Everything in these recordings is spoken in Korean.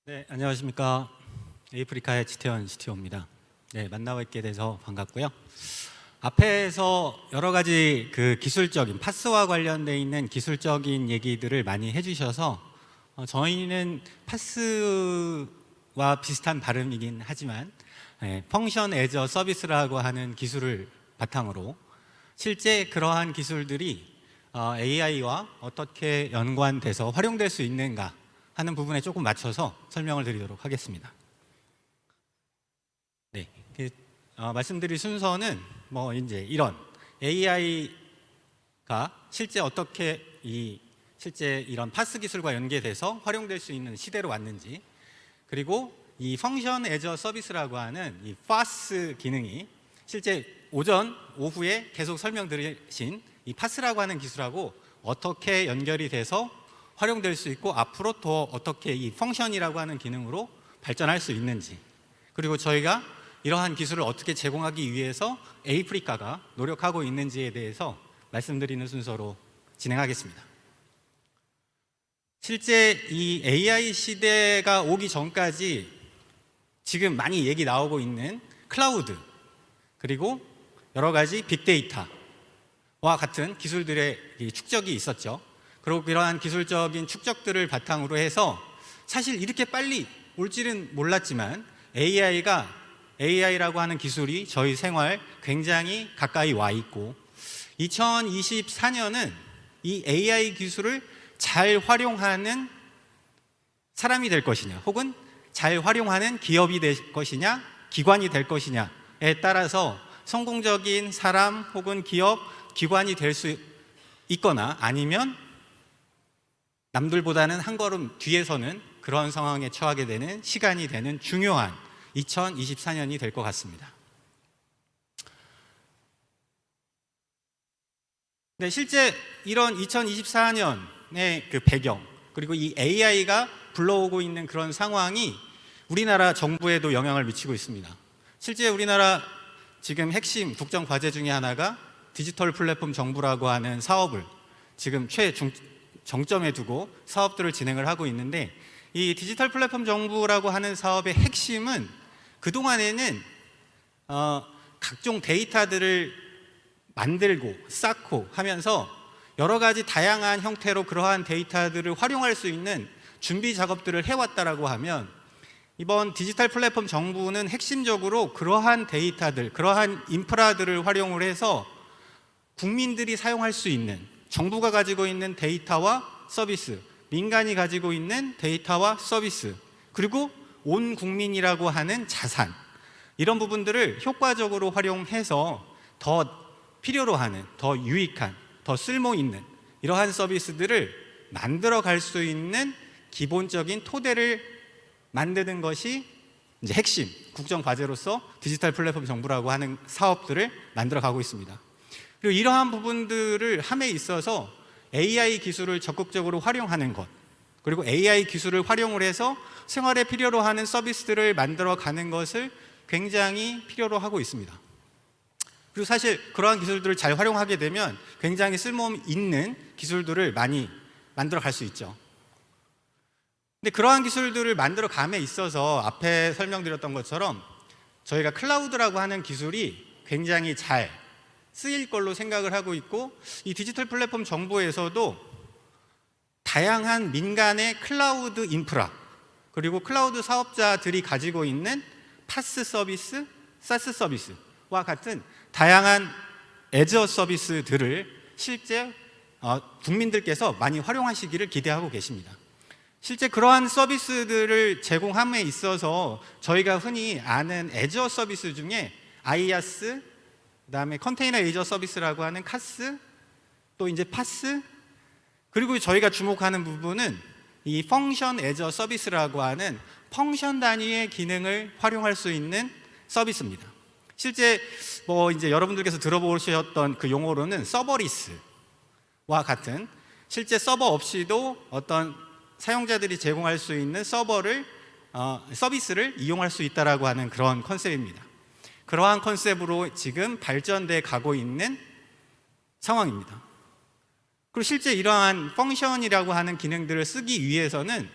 네, 안녕하십니까. 에이프리카의 지태현 CTO입니다. 네, 만나뵙게 돼서 반갑고요. 앞에서 여러 가지 그 기술적인 파스와 관련돼 있는 기술적인 얘기들을 많이 해주셔서 저희는 파스와 비슷한 발음이긴 하지만 펑션 애저 서비스라고 하는 기술을 바탕으로 실제 그러한 기술들이 AI와 어떻게 연관돼서 활용될 수 있는가 하는 부분에 조금 맞춰서 설명을 드리도록 하겠습니다. 네, 말씀드릴 순서는 이제 이런 AI가 실제 어떻게 실제 이런 파스 기술과 연계돼서 활용될 수 있는 시대로 왔는지, 그리고 이 펑션 애저 서비스라고 하는 이 파스 기능이 실제 오전, 오후에 계속 설명드리신 이 파스라고 하는 기술하고 어떻게 연결이 돼서 활용될 수 있고 앞으로 더 어떻게 이 펑션이라고 하는 기능으로 발전할 수 있는지, 그리고 저희가 이러한 기술을 어떻게 제공하기 위해서 에이프리카가 노력하고 있는지에 대해서 말씀드리는 순서로 진행하겠습니다. 실제 이 AI 시대가 오기 전까지 지금 많이 얘기 나오고 있는 클라우드, 그리고 여러 가지 빅데이터와 같은 기술들의 축적이 있었죠. 그리고 이러한 기술적인 축적들을 바탕으로 해서 사실 이렇게 빨리 올지는 몰랐지만 AI라고 하는 기술이 저희 생활 굉장히 가까이 와 있고, 2024년은 이 AI 기술을 잘 활용하는 사람이 될 것이냐, 혹은 잘 활용하는 기업이 될 것이냐, 기관이 될 것이냐에 따라서 성공적인 사람 혹은 기업, 기관이 될 수 있거나 아니면 남들보다는 한 걸음 뒤에서는 그런 상황에 처하게 되는 시간이 되는 중요한 2024년이 될 것 같습니다. 네, 실제 이런 2024년의 그 배경, 그리고 이 AI가 불러오고 있는 그런 상황이 우리나라 정부에도 영향을 미치고 있습니다. 실제 우리나라 지금 핵심 국정 과제 중에 하나가 디지털 플랫폼 정부라고 하는 사업을 지금 정점에 두고 사업들을 진행을 하고 있는데, 이 디지털 플랫폼 정부라고 하는 사업의 핵심은 그동안에는 각종 데이터들을 만들고 쌓고 하면서 여러 가지 다양한 형태로 그러한 데이터들을 활용할 수 있는 준비 작업들을 해왔다라고 하면, 이번 디지털 플랫폼 정부는 핵심적으로 그러한 데이터들, 그러한 인프라들을 활용을 해서 국민들이 사용할 수 있는, 정부가 가지고 있는 데이터와 서비스, 민간이 가지고 있는 데이터와 서비스, 그리고 온 국민이라고 하는 자산, 이런 부분들을 효과적으로 활용해서 더 필요로 하는, 더 유익한, 더 쓸모 있는 이러한 서비스들을 만들어 갈 수 있는 기본적인 토대를 만드는 것이 이제 핵심 국정 과제로서 디지털 플랫폼 정부라고 하는 사업들을 만들어 가고 있습니다. 그리고 이러한 부분들을 함에 있어서 AI 기술을 적극적으로 활용하는 것, 그리고 AI 기술을 활용을 해서 생활에 필요로 하는 서비스들을 만들어 가는 것을 굉장히 필요로 하고 있습니다. 그리고 사실 그러한 기술들을 잘 활용하게 되면 굉장히 쓸모 있는 기술들을 많이 만들어 갈 수 있죠. 근데 그러한 기술들을 만들어 감에 있어서 앞에 설명드렸던 것처럼 저희가 클라우드라고 하는 기술이 굉장히 잘 쓰일 걸로 생각을 하고 있고, 이 디지털 플랫폼 정보에서도 다양한 민간의 클라우드 인프라, 그리고 클라우드 사업자들이 가지고 있는 파스 서비스, 사스 서비스와 같은 다양한 애저 서비스들을 실제 국민들께서 많이 활용하시기를 기대하고 계십니다. 실제 그러한 서비스들을 제공함에 있어서 저희가 흔히 아는 애저 서비스 중에 아이아스, 그다음에 컨테이너 애저 서비스라고 하는 카스, 또 이제 파스, 그리고 저희가 주목하는 부분은 이 펑션 애저 서비스라고 하는 펑션 단위의 기능을 활용할 수 있는 서비스입니다. 실제 이제 여러분들께서 들어보셨던 그 용어로는 서버리스와 같은, 실제 서버 없이도 어떤 사용자들이 제공할 수 있는 서비스를 이용할 수 있다라고 하는 그런 컨셉입니다. 그러한 컨셉으로 지금 발전돼 가고 있는 상황입니다. 그리고 실제 이러한 펑션이라고 하는 기능들을 쓰기 위해서는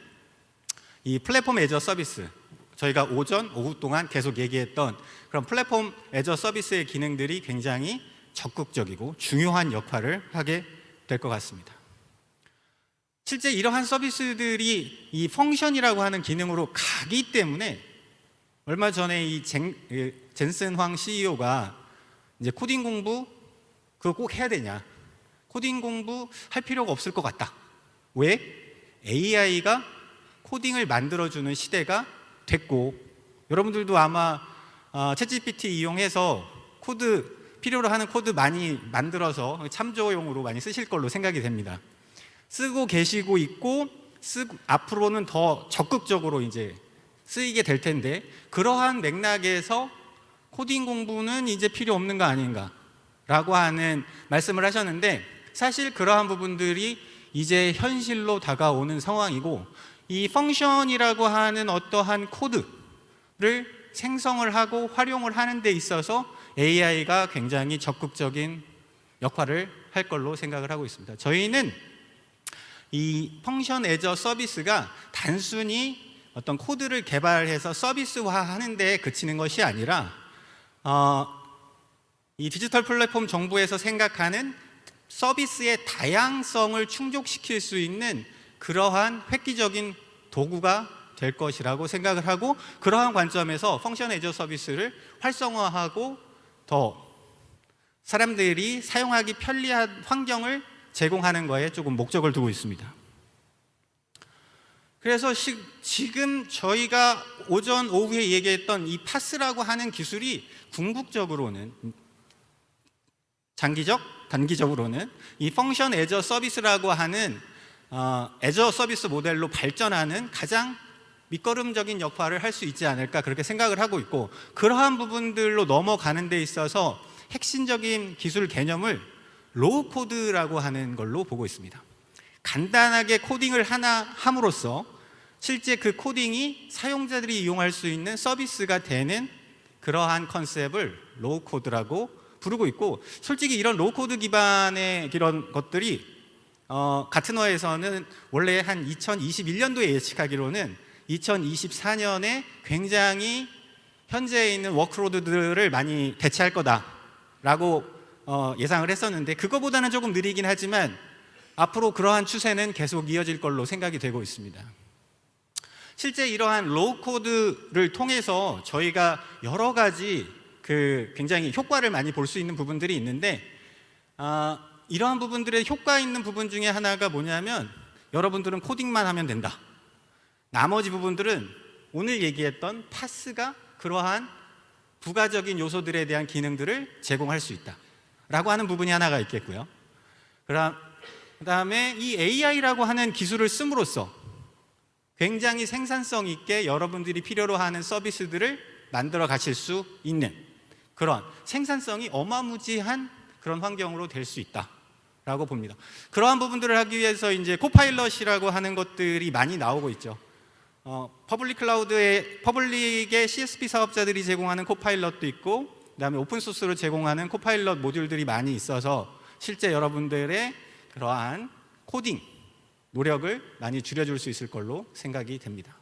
이 플랫폼 애저 서비스, 저희가 오전, 오후 동안 계속 얘기했던 그런 플랫폼 애저 서비스의 기능들이 굉장히 적극적이고 중요한 역할을 하게 될 것 같습니다. 실제 이러한 서비스들이 이 펑션이라고 하는 기능으로 가기 때문에 얼마 전에 이 젠슨 황 CEO가 이제 코딩 공부 그거 꼭 해야 되냐? 코딩 공부 할 필요가 없을 것 같다. 왜? AI가 코딩을 만들어주는 시대가 됐고, 여러분들도 아마 챗GPT 이용해서 필요로 하는 코드 많이 만들어서 참조용으로 많이 쓰실 걸로 생각이 됩니다. 쓰고 계시고 있고 앞으로는 더 적극적으로 이제 쓰이게 될 텐데, 그러한 맥락에서 코딩 공부는 이제 필요 없는 거 아닌가 라고 하는 말씀을 하셨는데, 사실 그러한 부분들이 이제 현실로 다가오는 상황이고, 이 펑션이라고 하는 어떠한 코드를 생성을 하고 활용을 하는 데 있어서 AI가 굉장히 적극적인 역할을 할 걸로 생각을 하고 있습니다. 저희는 이 펑션 애저 서비스가 단순히 어떤 코드를 개발해서 서비스화하는 데 그치는 것이 아니라 이 디지털 플랫폼 정부에서 생각하는 서비스의 다양성을 충족시킬 수 있는 그러한 획기적인 도구가 될 것이라고 생각을 하고, 그러한 관점에서 펑션 애저 서비스를 활성화하고 더 사람들이 사용하기 편리한 환경을 제공하는 거에 조금 목적을 두고 있습니다. 그래서 지금 저희가 오전 오후에 얘기했던 이 파스라고 하는 기술이 궁극적으로는 단기적으로는 이 펑션 애저 서비스라고 하는 애저 서비스 모델로 발전하는 가장 밑거름적인 역할을 할 수 있지 않을까, 그렇게 생각을 하고 있고, 그러한 부분들로 넘어가는 데 있어서 핵심적인 기술 개념을 로우 코드라고 하는 걸로 보고 있습니다. 간단하게 코딩을 하나 함으로써 실제 그 코딩이 사용자들이 이용할 수 있는 서비스가 되는 그러한 컨셉을 로우 코드라고 부르고 있고, 솔직히 이런 로우 코드 기반의 이런 것들이 가트너에서는 원래 한 2021년도에 예측하기로는 2024년에 굉장히 현재에 있는 워크로드들을 많이 대체할 거다라고 예상을 했었는데, 그거보다는 조금 느리긴 하지만 앞으로 그러한 추세는 계속 이어질 걸로 생각이 되고 있습니다. 실제 이러한 로우 코드를 통해서 저희가 여러 가지 굉장히 효과를 많이 볼 수 있는 부분들이 있는데, 이러한 부분들의 효과 있는 부분 중에 하나가 뭐냐면, 여러분들은 코딩만 하면 된다. 나머지 부분들은 오늘 얘기했던 파스가 그러한 부가적인 요소들에 대한 기능들을 제공할 수 있다 라고 하는 부분이 하나가 있겠고요. 그 다음에 이 AI라고 하는 기술을 씀으로써 굉장히 생산성 있게 여러분들이 필요로 하는 서비스들을 만들어 가실 수 있는 그런 생산성이 어마무지한 그런 환경으로 될 수 있다 라고 봅니다. 그러한 부분들을 하기 위해서 이제 코파일럿이라고 하는 것들이 많이 나오고 있죠. 퍼블릭의 CSP 사업자들이 제공하는 코파일럿도 있고, 그다음에 오픈소스로 제공하는 코파일럿 모듈들이 많이 있어서 실제 여러분들의 그러한 코딩 노력을 많이 줄여줄 수 있을 걸로 생각이 됩니다.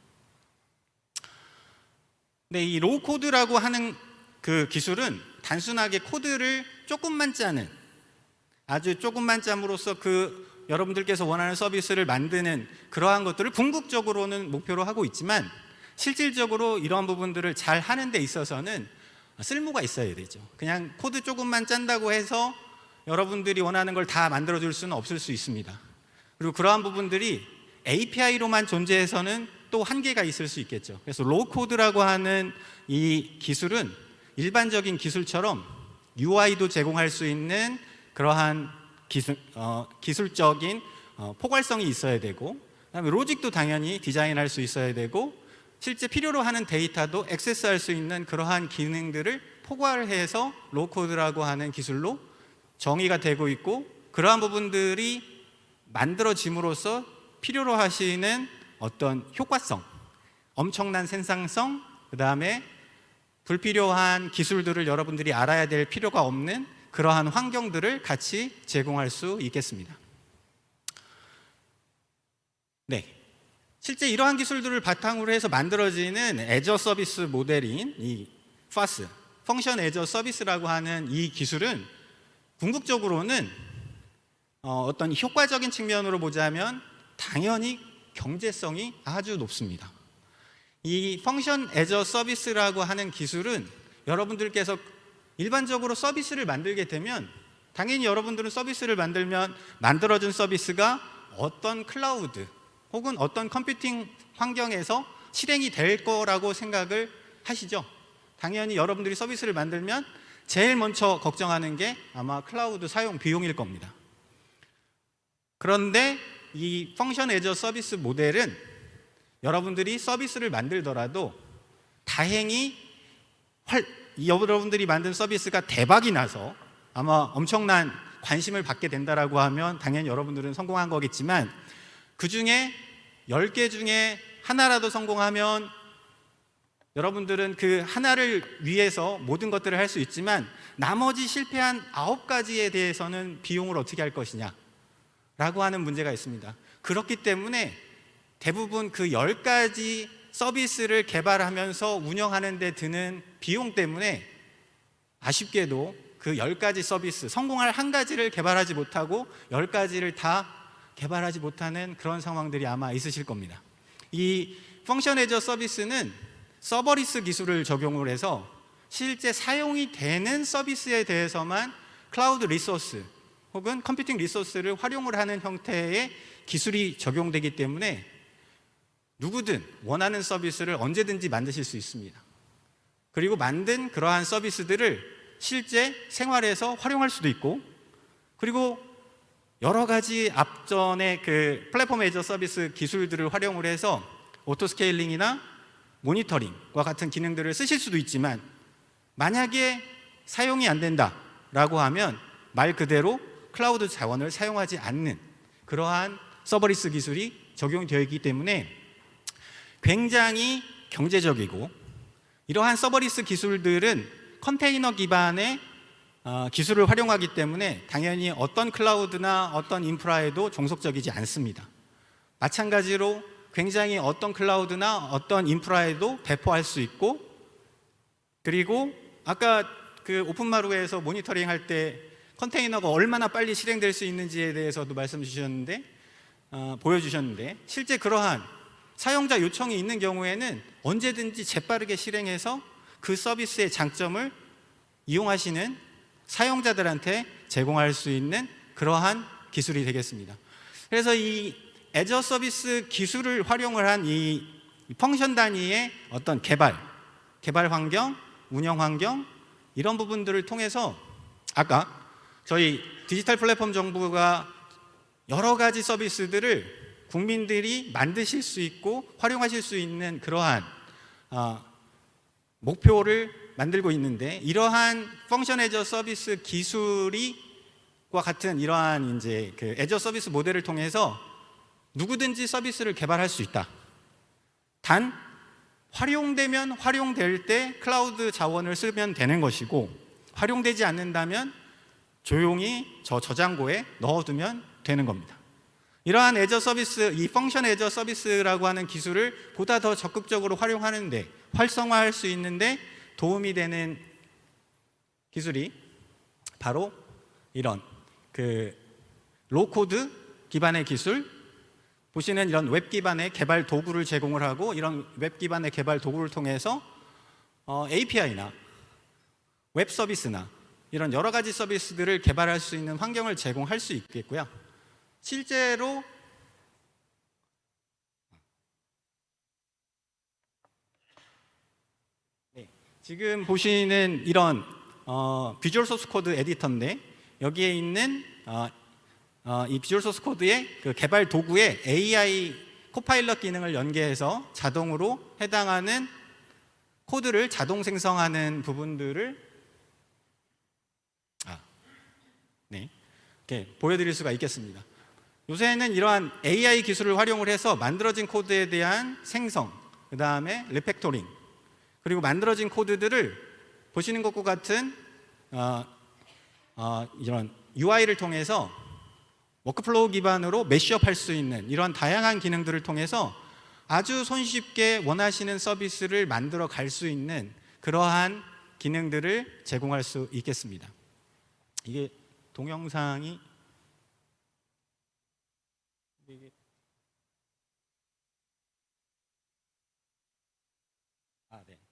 네, 이 로우 코드라고 하는 그 기술은 단순하게 코드를 조금만 짜는, 아주 조금만 짬으로써 여러분들께서 원하는 서비스를 만드는 그러한 것들을 궁극적으로는 목표로 하고 있지만, 실질적으로 이러한 부분들을 잘 하는 데 있어서는 쓸모가 있어야 되죠. 그냥 코드 조금만 짠다고 해서 여러분들이 원하는 걸 다 만들어줄 수는 없을 수 있습니다. 그리고 그러한 부분들이 API로만 존재해서는 또 한계가 있을 수 있겠죠. 그래서 로우 코드라고 하는 이 기술은 일반적인 기술처럼 UI도 제공할 수 있는 그러한 기술적인 포괄성이 있어야 되고, 그다음에 로직도 당연히 디자인할 수 있어야 되고, 실제 필요로 하는 데이터도 액세스할 수 있는 그러한 기능들을 포괄해서 로우 코드라고 하는 기술로 정의가 되고 있고, 그러한 부분들이 만들어짐으로써 필요로 하시는 어떤 효과성, 엄청난 생산성, 그 다음에 불필요한 기술들을 여러분들이 알아야 될 필요가 없는 그러한 환경들을 같이 제공할 수 있겠습니다. 네, 실제 이러한 기술들을 바탕으로 해서 만들어지는 애저 서비스 모델인 이 FAS, 펑션 애저 서비스라고 하는 이 기술은 궁극적으로는 어떤 효과적인 측면으로 보자면 당연히 경제성이 아주 높습니다. 이 펑션 애저 서비스라고 하는 기술은 여러분들께서 일반적으로 서비스를 만들게 되면 당연히 여러분들은 서비스를 만들면 만들어준 서비스가 어떤 클라우드 혹은 어떤 컴퓨팅 환경에서 실행이 될 거라고 생각을 하시죠. 당연히 여러분들이 서비스를 만들면 제일 먼저 걱정하는 게 아마 클라우드 사용 비용일 겁니다. 그런데 이 펑션 애저 서비스 모델은 여러분들이 서비스를 만들더라도 다행히 여러분들이 만든 서비스가 대박이 나서 아마 엄청난 관심을 받게 된다라고 하면 당연히 여러분들은 성공한 거겠지만 그 중에 10개 중에 하나라도 성공하면 여러분들은 그 하나를 위해서 모든 것들을 할 수 있지만 나머지 실패한 9가지에 대해서는 비용을 어떻게 할 것이냐 라고 하는 문제가 있습니다. 그렇기 때문에 대부분 그 10가지 서비스를 개발하면서 운영하는 데 드는 비용 때문에 아쉽게도 그 10가지 서비스, 성공할 한 가지를 개발하지 못하고 10가지를 다 개발하지 못하는 그런 상황들이 아마 있으실 겁니다. 이 펑션 애저 서비스는 서버리스 기술을 적용을 해서 실제 사용이 되는 서비스에 대해서만 클라우드 리소스 혹은 컴퓨팅 리소스를 활용을 하는 형태의 기술이 적용되기 때문에 누구든 원하는 서비스를 언제든지 만드실 수 있습니다. 그리고 만든 그러한 서비스들을 실제 생활에서 활용할 수도 있고, 그리고 여러 가지 앞전의 그 플랫폼 애저 서비스 기술들을 활용을 해서 오토 스케일링이나 모니터링과 같은 기능들을 쓰실 수도 있지만 만약에 사용이 안 된다라고 하면 말 그대로 클라우드 자원을 사용하지 않는 그러한 서버리스 기술이 적용이 되어 있기 때문에 굉장히 경제적이고, 이러한 서버리스 기술들은 컨테이너 기반의 기술을 활용하기 때문에 당연히 어떤 클라우드나 어떤 인프라에도 종속적이지 않습니다. 마찬가지로 굉장히 어떤 클라우드나 어떤 인프라에도 배포할 수 있고, 그리고 아까 그 오픈마루에서 모니터링 할 때 컨테이너가 얼마나 빨리 실행될 수 있는지에 대해서도 말씀 주셨는데 보여주셨는데 실제 그러한 사용자 요청이 있는 경우에는 언제든지 재빠르게 실행해서 그 서비스의 장점을 이용하시는 사용자들한테 제공할 수 있는 그러한 기술이 되겠습니다. 그래서 이 애저 서비스 기술을 활용을 한 이 펑션 단위의 어떤 개발 환경, 운영 환경 이런 부분들을 통해서 아까 저희 디지털 플랫폼 정부가 여러 가지 서비스들을 국민들이 만드실 수 있고 활용하실 수 있는 그러한 목표를 만들고 있는데, 이러한 펑션 애저 서비스 기술과 같은 이러한 이제 그 애저 서비스 모델을 통해서 누구든지 서비스를 개발할 수 있다. 단 활용되면 활용될 때 클라우드 자원을 쓰면 되는 것이고, 활용되지 않는다면 조용히 저장고에 넣어두면 되는 겁니다. 이러한 애저 서비스, 이 펑션 애저 서비스라고 하는 기술을 보다 더 적극적으로 활용하는데, 활성화할 수 있는데 도움이 되는 기술이 바로 이런 그 로코드 기반의 기술, 보시는 이런 웹 기반의 개발 도구를 제공을 하고, 이런 웹 기반의 개발 도구를 통해서 API나 웹 서비스나 이런 여러 가지 서비스들을 개발할 수 있는 환경을 제공할 수 있겠고요. 실제로 지금 보시는 이런 비주얼 소스 코드 에디터인데, 여기에 있는 이 비주얼 소스 코드의 그 개발 도구에 AI 코파일럿 기능을 연계해서 자동으로 해당하는 코드를 자동 생성하는 부분들을 이렇게 보여드릴 수가 있겠습니다. 요새는 이러한 AI 기술을 활용을 해서 만들어진 코드에 대한 생성, 그 다음에 리팩토링, 그리고 만들어진 코드들을 보시는 것과 같은 이런 UI를 통해서 워크플로우 기반으로 매시업 할 수 있는 이런 다양한 기능들을 통해서 아주 손쉽게 원하시는 서비스를 만들어 갈 수 있는 그러한 기능들을 제공할 수 있겠습니다. 이게 동영상이 네.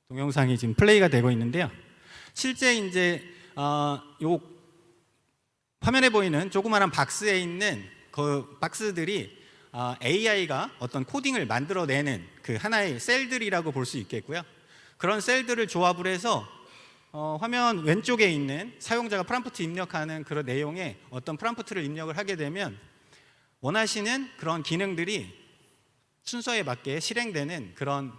동영상이 지금 플레이가 되고 있는데요. 실제 이제 요 화면에 보이는 조그마한 박스에 있는 그 박스들이 AI가 어떤 코딩을 만들어내는 그 하나의 셀들이라고 볼 수 있겠고요. 그런 셀들을 조합을 해서 화면 왼쪽에 있는 사용자가 프롬프트 입력하는 그런 내용에 어떤 프롬프트를 입력을 하게 되면 원하시는 그런 기능들이 순서에 맞게 실행되는 그런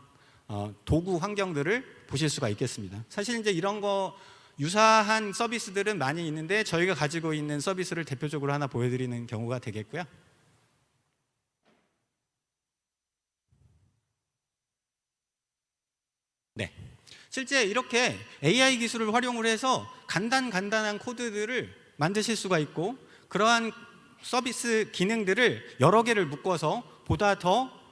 도구 환경들을 보실 수가 있겠습니다. 사실 이제 이런 거 유사한 서비스들은 많이 있는데 저희가 가지고 있는 서비스를 대표적으로 하나 보여드리는 경우가 되겠고요. 네, 실제 이렇게 AI 기술을 활용을 해서 간단한 코드들을 만드실 수가 있고 그러한 서비스 기능들을 여러 개를 묶어서 보다 더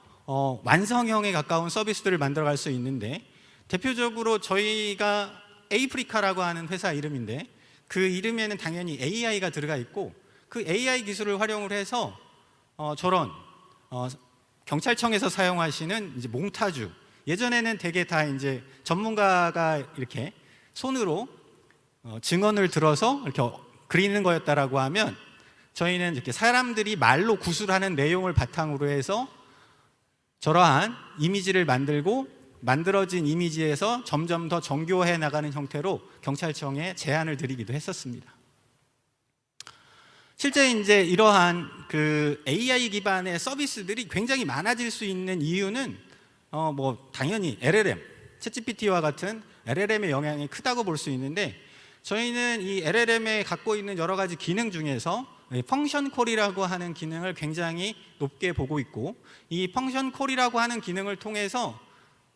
완성형에 가까운 서비스들을 만들어갈 수 있는데 대표적으로 저희가 에이프리카라고 하는 회사 이름인데 그 이름에는 당연히 AI가 들어가 있고 그 AI 기술을 활용을 해서 저런 경찰청에서 사용하시는 이제 몽타주 예전에는 되게 다 이제 전문가가 이렇게 손으로 증언을 들어서 이렇게 그리는 거였다라고 하면 저희는 이렇게 사람들이 말로 구술하는 내용을 바탕으로 해서 저러한 이미지를 만들고 만들어진 이미지에서 점점 더 정교해 나가는 형태로 경찰청에 제안을 드리기도 했었습니다. 실제 이제 이러한 그 AI 기반의 서비스들이 굉장히 많아질 수 있는 이유는 뭐 당연히 LLM, 챗GPT와 같은 LLM의 영향이 크다고 볼 수 있는데 저희는 이 LLM에 갖고 있는 여러 가지 기능 중에서 펑션 콜이라고 하는 기능을 굉장히 높게 보고 있고 이 펑션 콜이라고 하는 기능을 통해서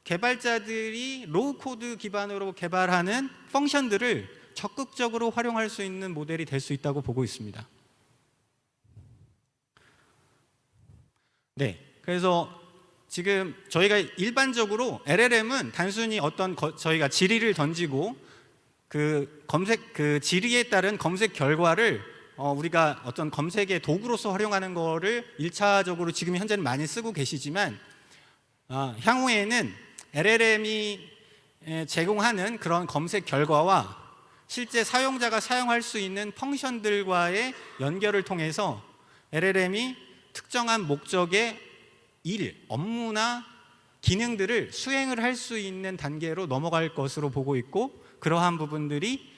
개발자들이 로우 코드 기반으로 개발하는 펑션들을 적극적으로 활용할 수 있는 모델이 될 수 있다고 보고 있습니다. 네, 그래서 지금 저희가 일반적으로 LLM은 단순히 어떤 저희가 질의를 던지고 그 검색 그 질의에 따른 검색 결과를 우리가 어떤 검색의 도구로서 활용하는 거를 1차적으로 지금 현재는 많이 쓰고 계시지만 향후에는 LLM이 제공하는 그런 검색 결과와 실제 사용자가 사용할 수 있는 펑션들과의 연결을 통해서 LLM이 특정한 목적의 업무나 기능들을 수행을 할 수 있는 단계로 넘어갈 것으로 보고 있고 그러한 부분들이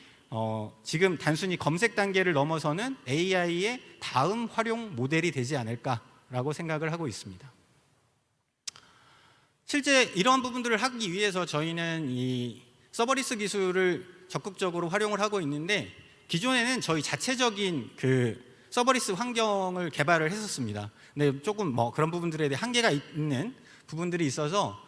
지금 단순히 검색 단계를 넘어서는 AI의 다음 활용 모델이 되지 않을까라고 생각을 하고 있습니다. 실제 이런 부분들을 하기 위해서 저희는 이 서버리스 기술을 적극적으로 활용을 하고 있는데 기존에는 저희 자체적인 그 서버리스 환경을 개발을 했었습니다. 근데 조금 그런 부분들에 대해 한계가 있는 부분들이 있어서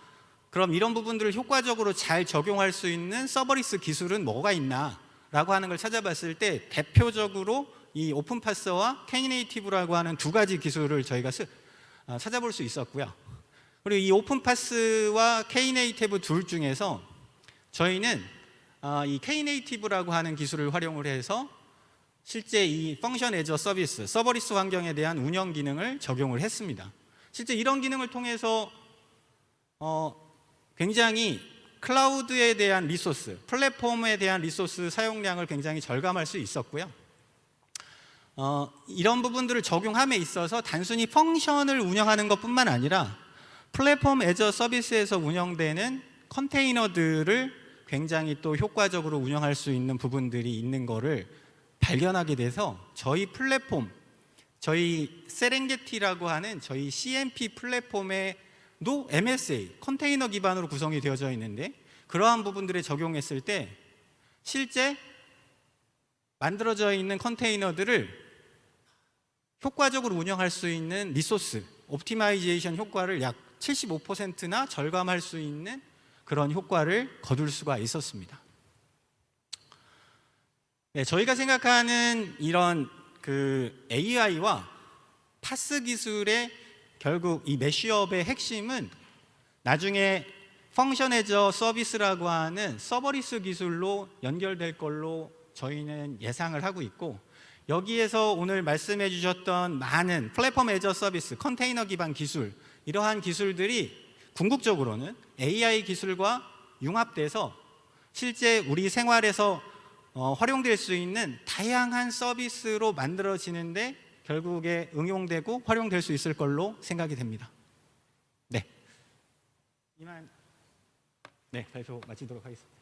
그럼 이런 부분들을 효과적으로 잘 적용할 수 있는 서버리스 기술은 뭐가 있나 라고 하는 걸 찾아봤을 때 대표적으로 이 오픈파스와 K네이티브라고 하는 두 가지 기술을 저희가 찾아볼 수 있었고요. 그리고 이 오픈파스와 K네이티브 둘 중에서 저희는 이 K네이티브라고 하는 기술을 활용을 해서 실제 이 펑션 애저 서비스, 서버리스 환경에 대한 운영 기능을 적용을 했습니다. 실제 이런 기능을 통해서 굉장히 클라우드에 대한 리소스, 플랫폼에 대한 리소스 사용량을 굉장히 절감할 수 있었고요. 이런 부분들을 적용함에 있어서 단순히 펑션을 운영하는 것뿐만 아니라 플랫폼 애저 서비스에서 운영되는 컨테이너들을 굉장히 또 효과적으로 운영할 수 있는 부분들이 있는 거를 발견하게 돼서 저희 플랫폼, 저희 세렝게티라고 하는 저희 CMP 플랫폼에도 MSA, 컨테이너 기반으로 구성이 되어져 있는데 그러한 부분들에 적용했을 때 실제 만들어져 있는 컨테이너들을 효과적으로 운영할 수 있는 리소스, 옵티마이제이션 효과를 약 75%나 절감할 수 있는 그런 효과를 거둘 수가 있었습니다. 네, 저희가 생각하는 이런 그 AI와 파스 기술의 결국 이 매쉬업의 핵심은 나중에 펑션 애저 서비스라고 하는 서버리스 기술로 연결될 걸로 저희는 예상을 하고 있고, 여기에서 오늘 말씀해 주셨던 많은 플랫폼 애저 서비스, 컨테이너 기반 기술, 이러한 기술들이 궁극적으로는 AI 기술과 융합돼서 실제 우리 생활에서 활용될 수 있는 다양한 서비스로 만들어지는데 결국에 응용되고 활용될 수 있을 걸로 생각이 됩니다. 네, 이만 발표 마치도록 하겠습니다.